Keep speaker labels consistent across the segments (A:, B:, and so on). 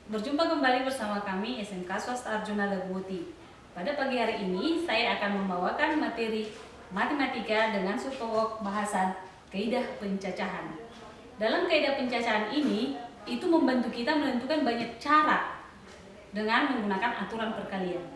A: Berjumpa kembali bersama kami SMK Swasta Arjuna Lagbuti. Pada pagi hari ini saya akan membawakan materi matematika dengan subtopik bahasan kaidah pencacahan. Dalam kaidah pencacahan ini itu membantu kita menentukan banyak cara dengan menggunakan aturan perkalian.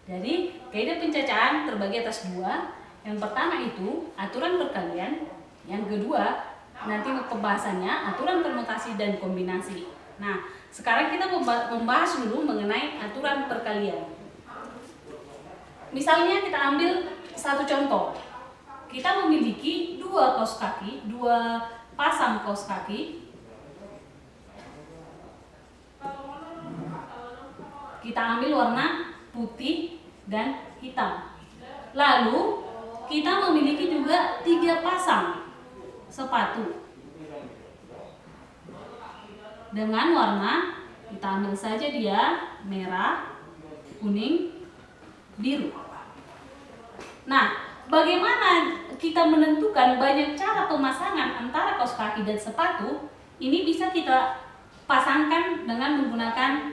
A: Jadi kaidah pencacahan terbagi atas dua. Yang pertama itu aturan perkalian, yang kedua nanti pembahasannya aturan permutasi dan kombinasi. Nah, sekarang kita membahas dulu mengenai aturan perkalian. Misalnya kita ambil satu contoh. Kita memiliki dua pasang kaos kaki. Kita ambil warna putih dan hitam. Lalu kita memiliki juga 3 pasang sepatu dengan warna, kita ambil saja dia merah, kuning, biru. Nah, bagaimana kita menentukan banyak cara pemasangan antara kaos kaki dan sepatu? Ini bisa kita pasangkan dengan menggunakan,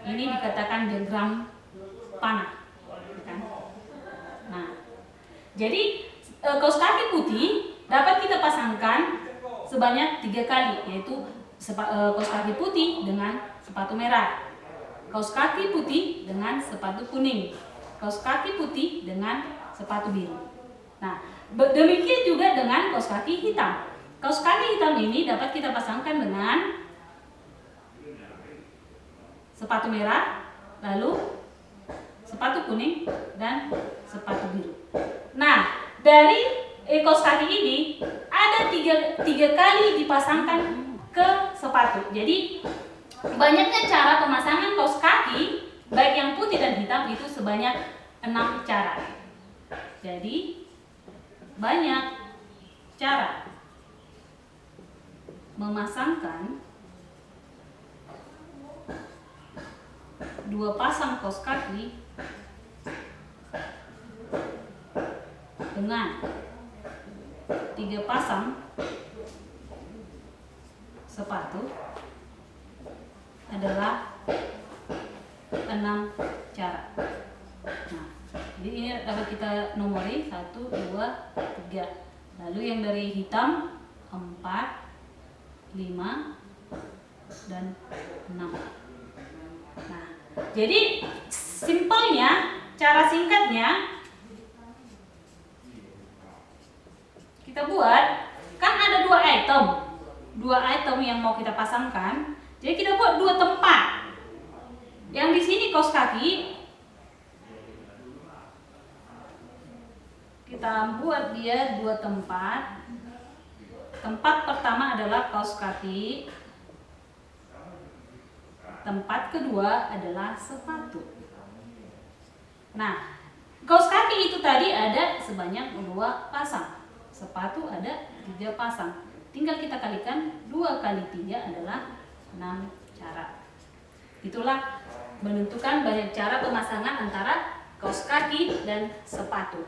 A: ini dikatakan diagram panah. Nah, jadi kaos kaki putih dapat kita pasangkan sebanyak 3 kali, yaitu kaos kaki putih dengan sepatu merah, kaos kaki putih dengan sepatu kuning, kaos kaki putih dengan sepatu biru. Nah, demikian juga dengan kaos kaki hitam. Kaos kaki hitam ini dapat kita pasangkan dengan sepatu merah, lalu sepatu kuning dan sepatu biru. Nah, dari kaos kaki ini ada tiga kali dipasangkan ke sepatu. Jadi banyaknya cara pemasangan kaos kaki baik yang putih dan hitam itu sebanyak 6 cara. Jadi banyak cara memasangkan 2 pasang kaos kaki dengan 3 pasang sepatu adalah 6 cara. Nah, jadi ini dapat kita nomori 1, 2, 3. Lalu yang dari hitam 4, 5, dan 6. Nah, jadi simpelnya, cara singkatnya kita buat, kan ada 2 item yang mau kita pasangkan. Jadi kita buat 2 tempat. Yang di sini kaos kaki kita buat dia 2 tempat. Tempat pertama adalah kaos kaki. Tempat kedua adalah sepatu. Nah, kaos kaki itu tadi ada sebanyak 2 pasang. Sepatu ada 3 pasang. Tinggal kita kalikan 2 kali 3 adalah 6 cara. Itulah menentukan banyak cara pemasangan antara kaos kaki dan sepatu.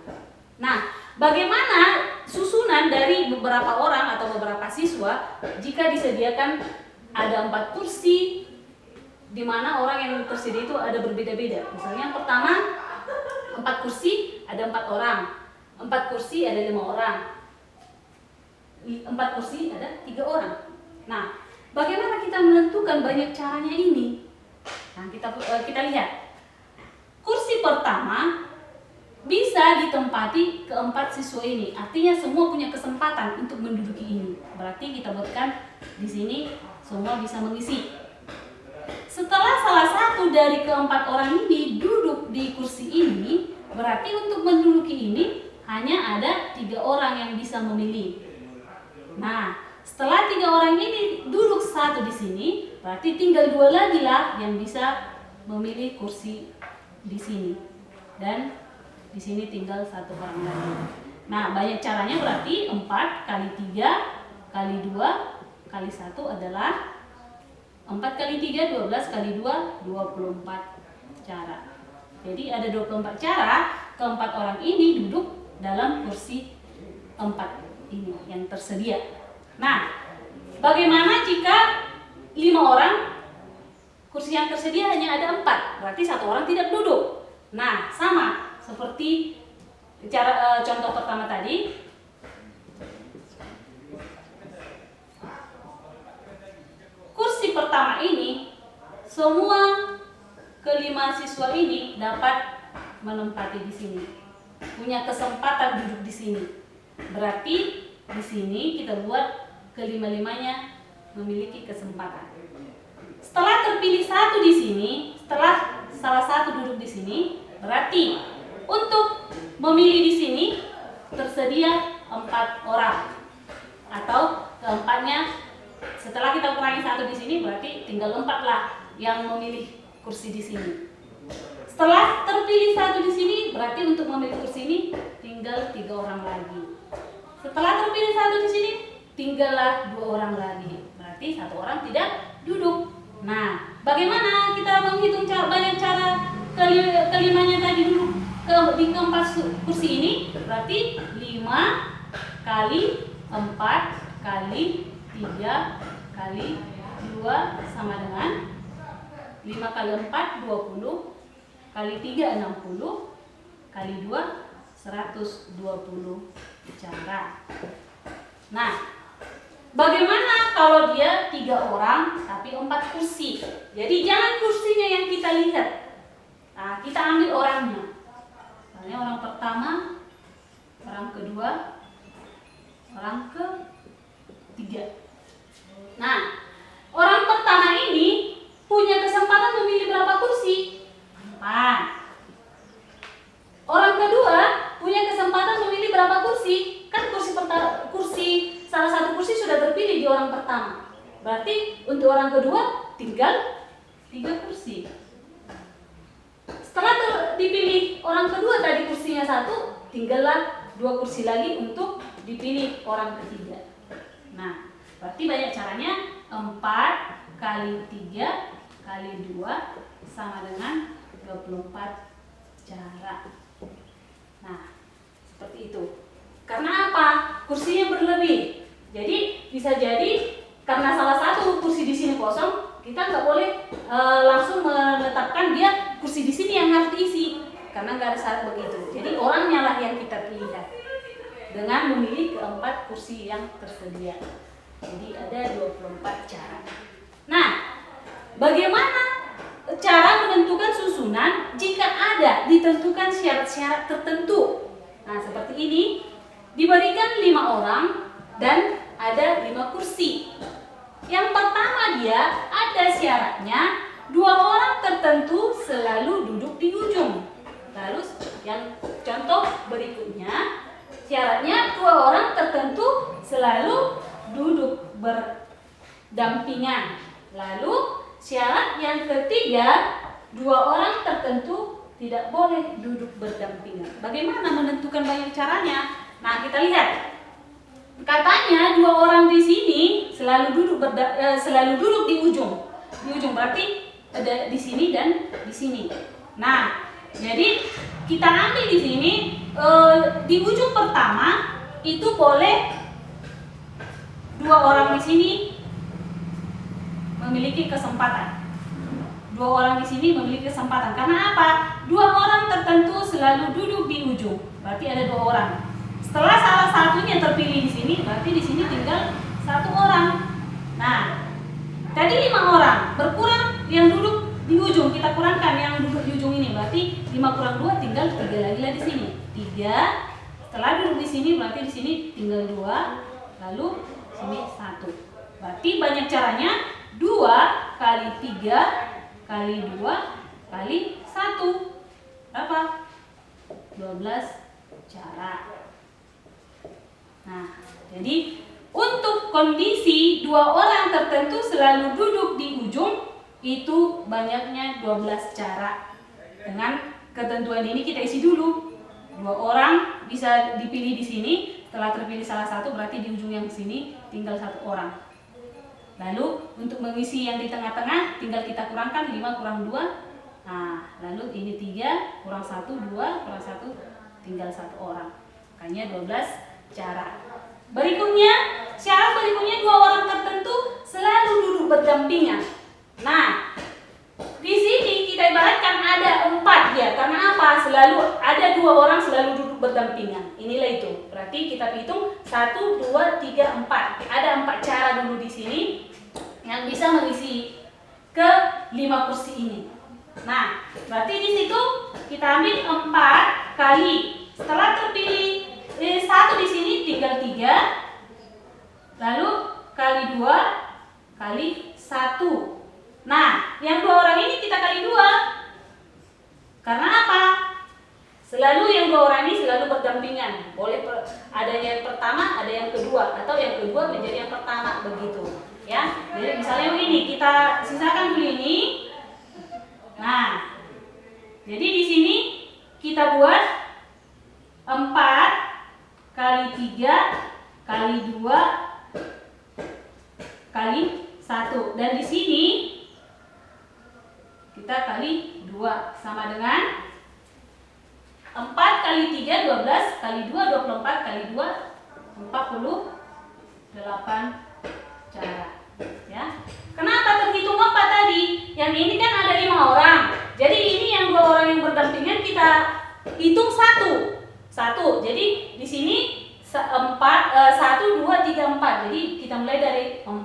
A: Nah, bagaimana susunan dari beberapa orang atau beberapa siswa jika disediakan ada 4 kursi, di mana orang yang tersedia itu ada berbeda-beda. Misalnya yang pertama 4 kursi ada 4 orang, 4 kursi ada 5 orang, 4 kursi ada 3 orang. Nah, bagaimana kita menentukan banyak caranya ini? Nah, kita lihat. Kursi pertama bisa ditempati keempat siswa ini. Artinya semua punya kesempatan untuk menduduki ini. Berarti kita buatkan di sini semua bisa mengisi. Setelah salah satu dari keempat orang ini duduk di kursi ini, berarti untuk menduduki ini hanya ada 3 orang yang bisa memilih. Nah, setelah 3 orang ini duduk satu di sini, berarti tinggal 2 lagi lah yang bisa memilih kursi di sini. Dan di sini tinggal 1 orang lagi. Nah, banyak caranya berarti 4 kali 3 kali 2 kali 1 adalah 4 kali 3, 12 kali 2, 24 cara. Jadi ada 24 cara keempat orang ini duduk dalam kursi 4 ini yang tersedia. Nah, bagaimana jika 5 orang kursi yang tersedia hanya ada 4, berarti satu orang tidak duduk. Nah, sama seperti contoh pertama tadi. Kursi pertama ini, semua kelima siswa ini dapat menempati di sini, punya kesempatan duduk di sini. Berarti di sini kita buat kelima-limanya memiliki kesempatan. Setelah terpilih satu di sini, setelah salah satu duduk di sini, berarti untuk memilih di sini tersedia 4 orang, atau keempatnya setelah kita kurangi satu di sini berarti tinggal 4 lah yang memilih kursi di sini. Setelah terpilih satu di sini berarti untuk memilih kursi ini tinggal 3 orang lagi. Setelah terpilih satu di sini tinggallah 2 orang lagi. Berarti satu orang tidak duduk. Nah, bagaimana kita menghitung banyak cara kelimanya tadi duduk di keempat kursi ini? Berarti 5 kali 4 kali 3 kali 2 sama dengan 5 kali 4 20 kali 3 60 kali 2 120 cara. Nah, bagaimana kalau dia 3 orang tapi 4 kursi? Jadi jangan kursinya yang kita lihat. Nah, kita ambil orangnya. Misalnya orang pertama, orang kedua, orang ketiga. Nah, orang pertama ini punya kesempatan memilih berapa kursi? 4. Orang kedua punya kesempatan memilih berapa kursi? Kan kursi salah satu kursi sudah terpilih di orang pertama. Berarti untuk orang kedua tinggal 3 kursi. Setelah dipilih orang kedua tadi kursinya 1, tinggallah 2 kursi lagi untuk dipilih orang ketiga. Nah, berarti banyak caranya. 4 kali 3 kali 2 sama dengan 24 cara. Nah, seperti itu. Karena apa? Kursinya berlebih. Jadi bisa jadi karena salah satu kursi di sini kosong, kita nggak boleh langsung menetapkan dia kursi di sini yang harus diisi, karena nggak ada syarat begitu. Jadi orangnya lah yang kita pilih dengan memilih keempat kursi yang tersedia. Jadi ada 24 cara. Nah, bagaimana cara menentukan susunan jika ada ditentukan syarat-syarat tertentu? Nah, seperti ini. Diberikan 5 orang dan ada 5 kursi. Yang pertama dia ada syaratnya 2 orang tertentu selalu duduk di ujung. Lalu yang contoh berikutnya, syaratnya 2 orang tertentu selalu duduk berdampingan. Lalu syarat yang ketiga, 2 orang tertentu tidak boleh duduk berdampingan. Bagaimana menentukan banyak caranya? Nah, kita lihat. Katanya 2 orang di sini selalu duduk di ujung. Di ujung berarti ada di sini dan di sini. Nah, jadi kita ambil di sini di ujung pertama itu boleh 2 orang di sini memiliki kesempatan. 2 orang di sini memiliki kesempatan. Karena apa? 2 orang tertentu selalu duduk di ujung. Berarti ada 2 orang. Setelah salah satunya terpilih di sini, berarti di sini tinggal 1 orang. Nah, tadi 5 orang, berkurang yang duduk di ujung. Kita kurangkan yang duduk di ujung ini, berarti 5 kurang 2 tinggal 3 lagi lah di sini. 3. Setelah duduk di sini, berarti di sini tinggal 2, lalu sini 1. Berarti banyak caranya. 2 kali 3 kali 2 kali 1. Berapa? 12 cara. Nah, jadi untuk kondisi 2 orang tertentu selalu duduk di ujung itu banyaknya 12 cara. Dengan ketentuan ini kita isi dulu. 2 orang bisa dipilih di sini. Setelah terpilih salah satu berarti di ujung yang sini tinggal 1 orang. Lalu untuk mengisi yang di tengah-tengah tinggal kita kurangkan 5 kurang 2. Nah, lalu ini 3 kurang 1 2 kurang 1 tinggal 1 orang. Makanya 12 cara. Berikutnya, syarat berikutnya 2 orang tertentu selalu duduk berdampingan. Nah, ada 4 ya. Karena apa? Selalu ada 2 orang selalu duduk berdampingan. Inilah itu. Berarti kita hitung 1, 2, 3, 4. Ada 4 cara dulu di sini yang bisa mengisi ke 5 kursi ini. Nah, berarti di situ kita ambil 4 kali. Setelah terpilih 1 di sini tinggal 3. Lalu kali 2 kali 1. Nah, yang 2 orang ini kita kali 2. Karena apa? Selalu yang 2 orang ini selalu berdampingan. Boleh ada yang pertama, ada yang kedua, atau yang kedua menjadi yang pertama, begitu. Ya. Jadi misalnya begini, kita sisakan dulu ini. Nah, jadi di sini kita buat 4 kali 3 kali 2 kali 1. Dan di sini kita kali 2 sama dengan 4 kali 3 12 kali 2 24 kali 2 48 cara. Ya. Kenapa terhitung 4 tadi? Yang ini kan ada 5 orang. Jadi ini yang 2 orang yang berdampingan kita hitung 1. Jadi di sini 1 2 3 4. Jadi kita mulai dari 4,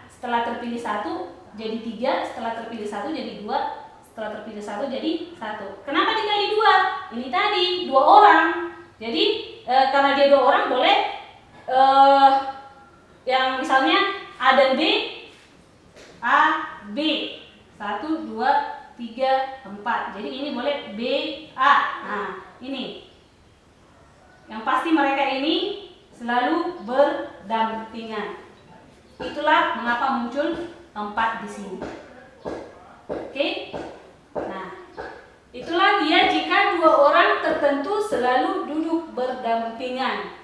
A: setelah terpilih 1 jadi 3, setelah terpilih 1 jadi 2, setelah terpilih 1 jadi 1. Kenapa dikali 2? Ini tadi 2 orang. Jadi karena dia 2 orang boleh yang misalnya A dan B, A, B 1, 2, 3, 4. Jadi ini boleh B, A. Nah, ini yang pasti mereka ini selalu berdampingan. Itulah mengapa muncul 4 di sini. Oke? Nah, itulah dia jika 2 orang tertentu selalu duduk berdampingan.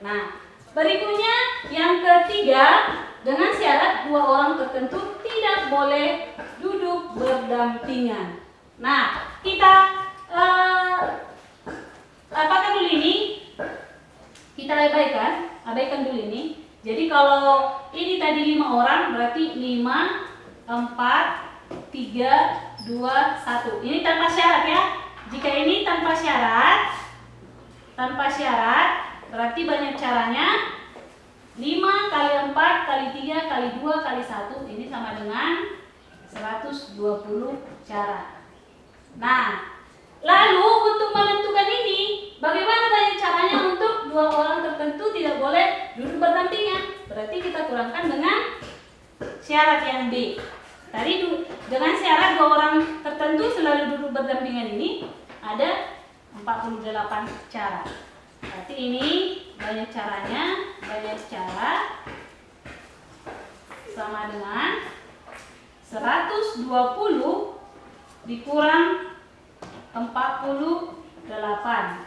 A: Nah, berikutnya yang ketiga, dengan syarat 2 orang tertentu tidak boleh duduk berdampingan. Nah, kita apakah dulu ini? Kita abaikan dulu ini. Jadi kalau ini tadi 5 orang berarti 5, 4, 3, 2, 1. Ini tanpa syarat ya. Jika ini tanpa syarat berarti banyak caranya. 5 kali 4 kali 3 kali 2 kali 1 ini sama dengan 120 cara. Nah, lalu untuk menentukan ini, bagaimana banyak caranya untuk 2 orang tertentu tidak boleh duduk berdampingan? Berarti kita kurangkan dengan syarat yang B. Tadi dengan syarat 2 orang tertentu selalu duduk berdampingan ini ada 48 cara. Berarti ini banyak caranya, banyak cara sama dengan 120 dikurang 48,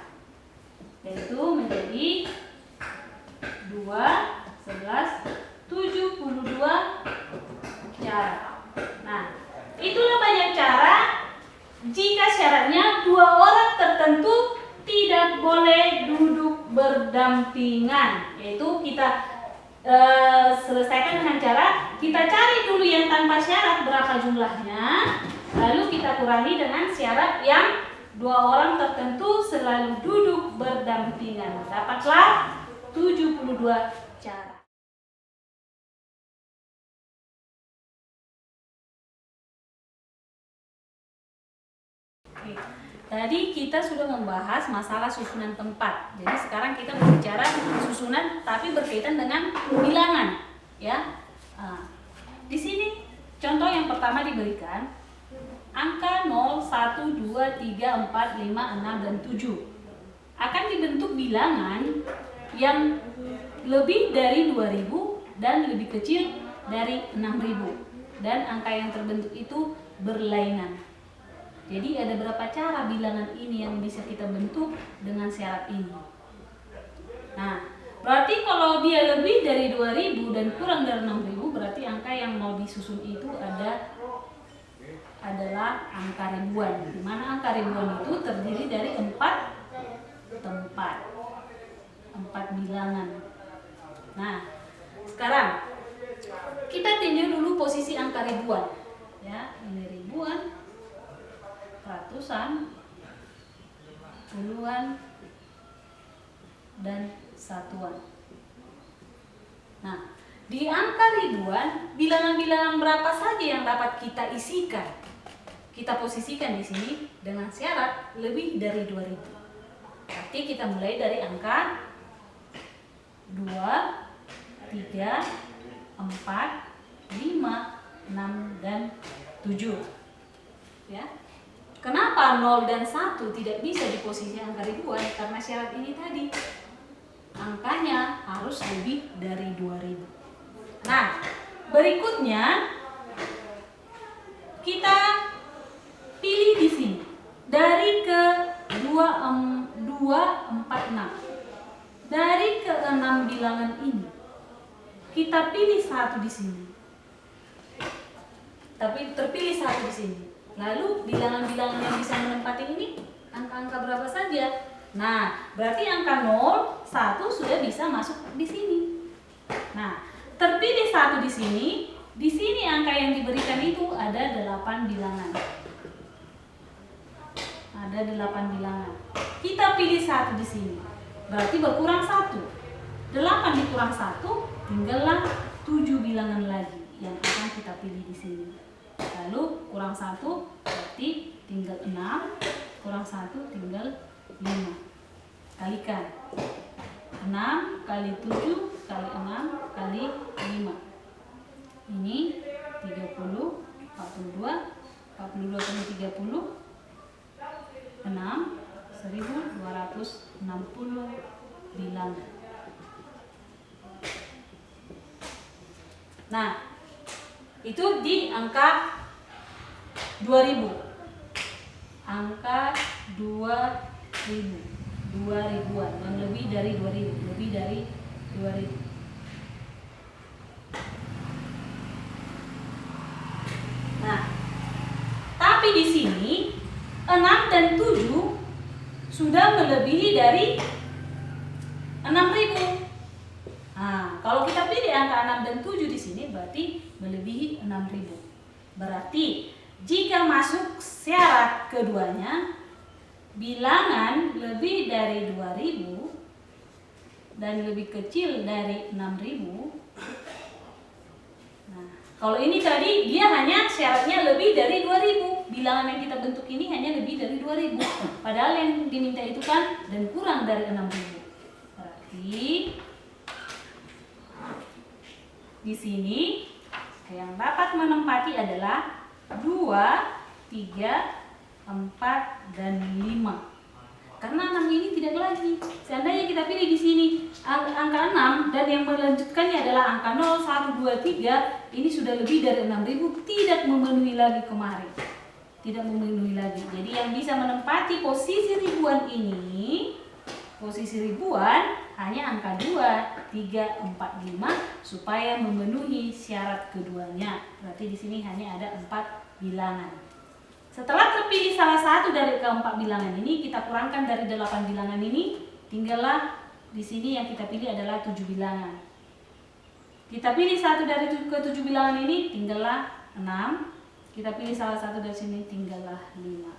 A: yaitu menjadi 2, 11, 72 cara. Nah, itulah banyak cara jika syaratnya 2 orang tertentu tidak boleh duduk berdampingan, yaitu kita selesaikan dengan cara kita cari dulu yang tanpa syarat berapa jumlahnya, lalu kita kurangi dengan syarat yang 2 orang tertentu selalu duduk berdampingan. Dapatlah 72 cara. Oke. Tadi kita sudah membahas masalah susunan tempat. Jadi sekarang kita berbicara susunan tapi berkaitan dengan bilangan, ya. Di sini contoh yang pertama diberikan angka 0, 1, 2, 3, 4, 5, 6 dan 7 akan dibentuk bilangan yang lebih dari 2000 dan lebih kecil dari 6000 dan angka yang terbentuk itu berlainan. Jadi ada berapa cara bilangan ini yang bisa kita bentuk dengan syarat ini. Nah, berarti kalau dia lebih dari 2000 dan kurang dari 6000 berarti angka yang mau disusun itu adalah angka ribuan. Di mana angka ribuan itu terdiri dari 4 tempat, 4 bilangan. Nah, sekarang kita tinjau dulu posisi angka ribuan. Ya, ini ribuan. ratusan, puluhan, dan satuan. Nah, di angka ribuan, bilangan-bilangan berapa saja yang dapat kita isikan? Kita posisikan di sini dengan syarat lebih dari 2000. Berarti kita mulai dari angka 2, 3, 4, 5, 6, dan 7. Ya. Kenapa 0 dan 1 tidak bisa di posisi angka ribuan? Karena syarat ini tadi. Angkanya harus lebih dari 2000. Nah, berikutnya kita pilih di sini dari ke 246. Dari ke 6 bilangan ini kita pilih satu di sini. Tapi terpilih satu di sini. Lalu bilangan-bilangan yang bisa menempati ini angka-angka berapa saja? Nah, berarti angka 0, 1 sudah bisa masuk di sini. Nah, terpilih satu di sini. Di sini angka yang diberikan itu ada 8 bilangan. Ada 8 bilangan. Kita pilih satu di sini. Berarti berkurang 1. 8 dikurang 1, tinggallah 7 bilangan lagi yang akan kita pilih di sini. Lalu kurang 1 berarti tinggal 6, kurang 1 tinggal 5. Kalikan. 6 kali 7 kali 6 kali 5. Ini 30, 42, 42 kali 30, 6, 1260 bilangan. Nah, itu di angka 2000. Angka 2000. 2000-an, yang lebih dari 2000, lebih dari 2000. Nah, tapi di sini 6 dan 7 sudah melebihi dari 6000. Nah, kalau kita pilih angka 6 dan 7 di sini berarti melebihi 6000. Berarti jika masuk syarat keduanya, bilangan lebih dari 2000 dan lebih kecil dari 6000. Nah, kalau ini tadi dia hanya syaratnya lebih dari 2000. Bilangan yang kita bentuk ini hanya lebih dari 2000. Padahal yang diminta itu kan dan kurang dari 6000. Berarti di sini yang dapat menempati adalah 2, 3, 4, dan 5. Karena 6 ini tidak lagi. Seandainya kita pilih di sini angka 6 dan yang melanjutkannya adalah angka 0, 1, 2, 3, ini sudah lebih dari 6000, tidak memenuhi lagi kemarin. Tidak memenuhi lagi. Jadi yang bisa menempati posisi ribuan ini, posisi ribuan hanya angka 2, 3, 4, 5 supaya memenuhi syarat keduanya. Berarti di sini hanya ada 4 bilangan. Setelah terpilih salah satu dari keempat bilangan ini, kita kurangkan dari 8 bilangan ini, tinggallah di sini yang kita pilih adalah 7 bilangan. Kita pilih satu dari ke-7 bilangan ini, tinggallah 6. Kita pilih salah satu dari sini, tinggallah 5.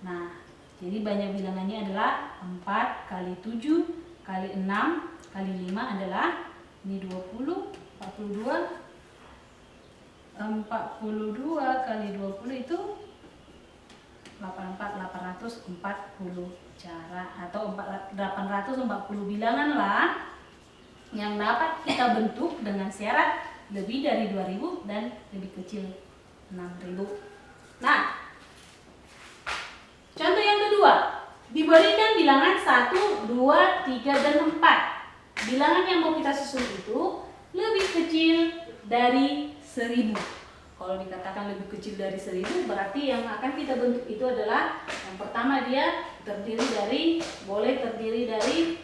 A: Nah, jadi banyak bilangannya adalah 4 kali 7 kali 6 kali 5 adalah ini 20, 42. 42 kali 20 itu 840 cara atau 840 bilangan lah yang dapat kita bentuk dengan syarat lebih dari 2000 dan lebih kecil 6000. Nah, contoh yang kedua, diberikan bilangan 1, 2, 3, dan 4. Bilangan yang mau kita susun itu lebih kecil dari 1000. Kalau dikatakan lebih kecil dari 1000, berarti yang akan kita bentuk itu adalah yang pertama dia boleh terdiri dari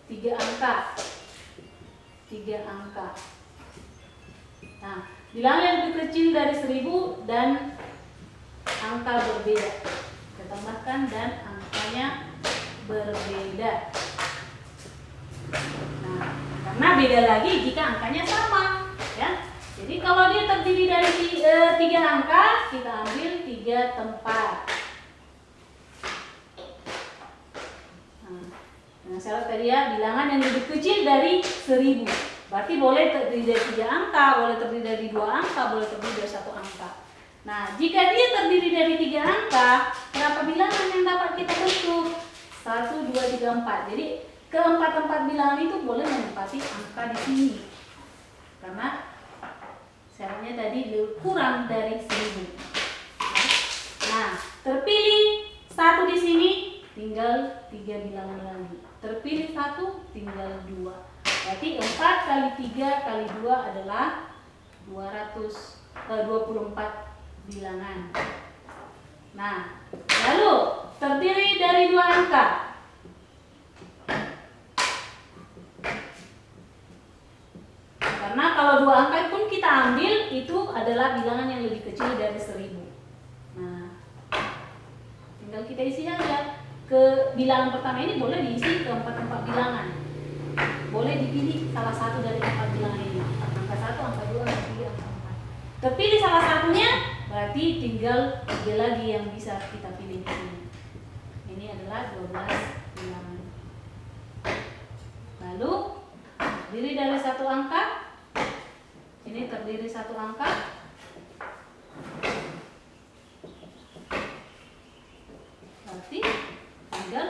A: 3 angka. 3 angka. Nah, bilangan yang lebih kecil dari 1000 dan angka berbeda. Kita tambahkan dan angkanya berbeda. Nah, karena beda lagi jika angkanya sama, ya. Jadi kalau dia terdiri dari 3 angka, kita ambil 3 3 tempat. Nah, dengan syarat tadi ya, bilangan yang lebih kecil dari 1000. Berarti boleh terdiri dari 3 angka, boleh terdiri dari 2 angka, boleh terdiri dari 1 angka. Nah, jika dia terdiri dari 3 angka, berapa bilangan yang dapat kita bentuk? 1, 2, 3, 4. Jadi keempat tempat bilangan itu boleh menempati angka di sini. Karena syaratnya tadi kurang dari 1000. Nah, terpilih 1 di sini, tinggal 3 bilangan lagi. Terpilih 1, tinggal 2. Berarti 4 kali 3 kali 2 adalah 24 bilangan. Nah, lalu terdiri dari 2 angka. Karena kalau 2 angka pun kita ambil, itu adalah bilangan yang lebih kecil dari 1000. Nah, tinggal kita isi saja. Ke bilangan pertama ini boleh diisi ke 4 tempat bilangan. Boleh dipilih salah satu dari 4 bilangan ini. Angka 1, angka 2, angka 3, angka 4. Terpilih salah satunya, berarti tinggal 3 lagi yang bisa kita pilih di sini. Ini adalah 12 bilangan. Lalu terdiri dari 1 angka. Ini terdiri 1 angka. Berarti tinggal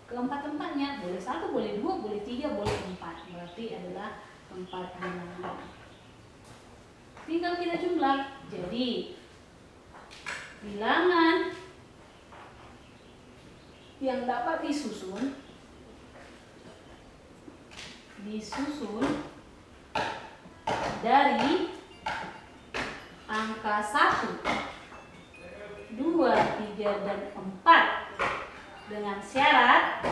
A: keempat tempatnya. Boleh 1, boleh 2, boleh 3, boleh 4. Berarti adalah 4 bilangan. Tinggal kita jumlah. Jadi bilangan yang dapat disusun dari angka 1, 2, 3, dan 4 dengan syarat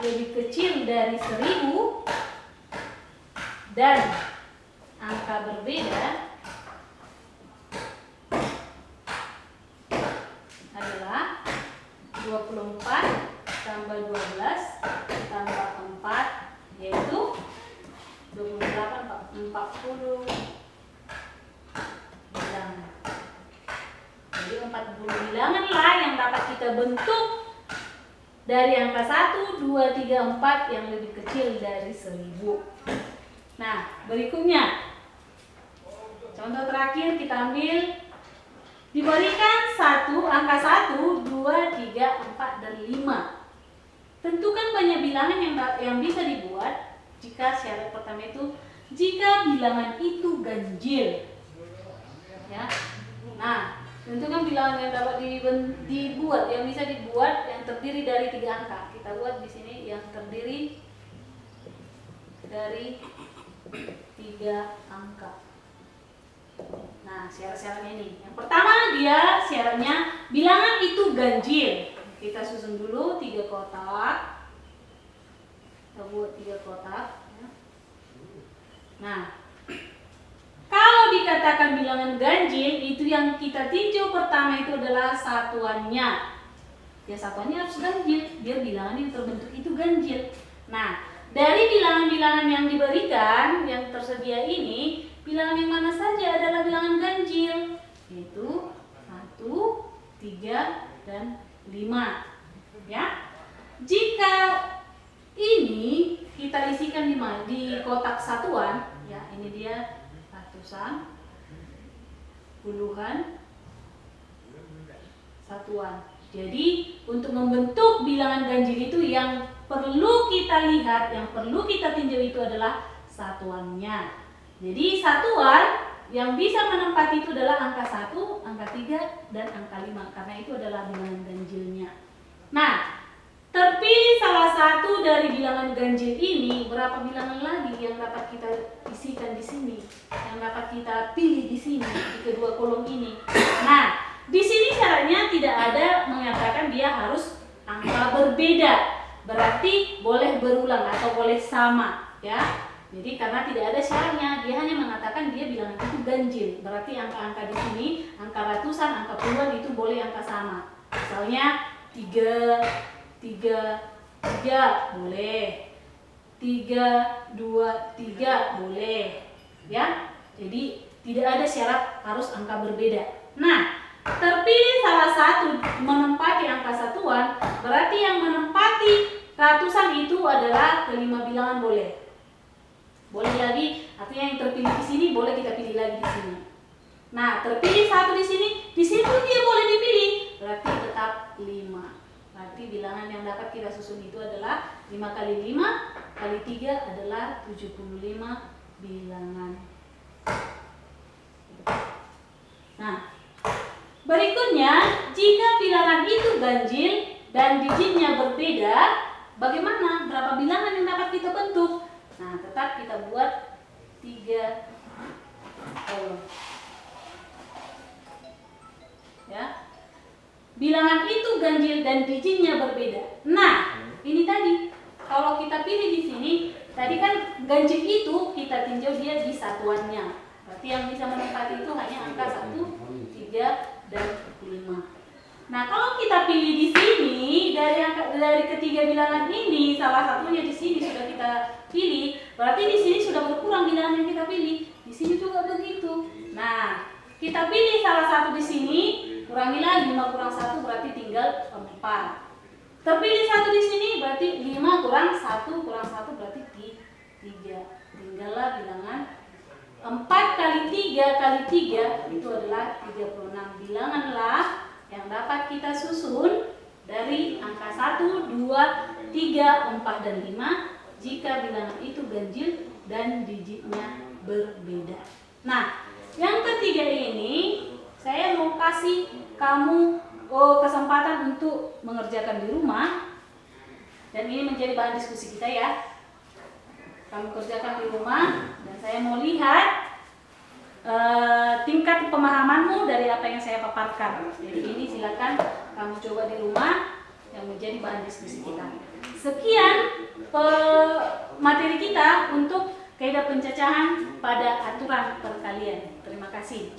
A: lebih kecil dari 1000 dan angka berbeda adalah 24 tambah 12 tambah 4, yaitu 28, 40 bilangan. Jadi 40 bilangan lah yang dapat kita bentuk dari angka 1, 2, 3, 4 yang lebih kecil dari 1000. Nah, berikutnya contoh terakhir kita ambil. Diberikan angka 1, 2, 3, 4, dan 5. Tentukan banyak bilangan yang bisa dibuat jika syarat pertama itu jika bilangan itu ganjil. Ya. Nah, tentukan bilangan yang dapat dibuat, yang bisa dibuat yang terdiri dari 3 angka. Kita buat di sini yang terdiri dari 3 angka. Nah, syarat-syaratnya ini. Yang pertama, dia syaratnya bilangan itu ganjil. Kita susun dulu 3 kotak. Kita buat 3 kotak. Nah, kalau dikatakan bilangan ganjil, itu yang kita tinjau pertama itu adalah satuannya. Ya, satuannya harus ganjil, biar bilangan yang terbentuk itu ganjil. Nah, dari bilangan-bilangan yang diberikan, yang tersedia ini, bilangan yang mana saja adalah bilangan ganjil, yaitu 1, 3, dan 5. Ya, jika ini kita isikan di kotak satuan, ya ini dia ratusan, puluhan, satuan. Jadi untuk membentuk bilangan ganjil itu yang perlu kita lihat, yang perlu kita tinjau itu adalah satuannya. Jadi satuan yang bisa menempati itu adalah angka 1, angka 3, dan angka 5, karena itu adalah bilangan ganjilnya. Nah, terpilih salah satu dari bilangan ganjil ini, berapa bilangan lagi yang dapat kita isikan di sini, yang dapat kita pilih di sini, di kedua kolom ini. Nah, di sini syaratnya tidak ada mengatakan dia harus angka berbeda, berarti boleh berulang atau boleh sama, ya. Jadi karena tidak ada syaratnya, dia hanya mengatakan dia bilangan itu ganjil. Berarti angka-angka di sini, angka ratusan, angka puluhan itu boleh angka sama. Misalnya 3 boleh. 3, 2, 3 boleh. Ya. Jadi Tidak ada syarat harus angka berbeda. Nah, terpilih salah satu menempati angka satuan, berarti yang menempati ratusan itu adalah kelima bilangan boleh. Boleh lagi, artinya yang terpilih di sini boleh kita pilih lagi di sini. Nah, terpilih satu di sini pun dia boleh dipilih, berarti tetap 5. Berarti bilangan yang dapat kita susun itu adalah 5 kali 5 kali 3 adalah 75 bilangan. Nah, berikutnya, jika bilangan itu ganjil dan digitnya berbeda, bagaimana? Berapa bilangan yang dapat kita bentuk? Nah, tetap kita buat 3 kolom. Ya. Bilangan itu ganjil dan digitnya berbeda. Nah, ini tadi kalau kita pilih di sini, tadi kan ganjil itu kita tinjau dia di satuannya. Berarti yang bisa menempati itu hanya angka 1, 3, dan 5. Nah, kalau kita pilih di sini dari ketiga bilangan ini, salah satunya di sini sudah kita pilih, berarti di sini sudah berkurang bilangan yang kita pilih. Di sini juga begitu. Nah, kita pilih salah satu di sini, kurangi lagi 5 kurang 1 berarti tinggal 4. Terpilih satu di sini berarti 5 kurang 1 kurang 1 berarti 3. Tinggallah bilangan 4 kali 3 kali 3 itu adalah 36 bilanganlah yang dapat kita susun dari angka 1, 2, 3, 4, dan 5 jika bilangan itu ganjil dan digitnya berbeda. Nah, yang ketiga ini saya mau kasih kamu kesempatan untuk mengerjakan di rumah, dan ini menjadi bahan diskusi kita ya. Kamu kerjakan di rumah dan saya mau lihat tingkat pemahamanmu dari apa yang saya paparkan. Jadi ini silakan kamu coba di rumah yang menjadi bahan diskusi kita. Sekian materi kita untuk kaidah pencacahan pada aturan perkalian. Terima kasih.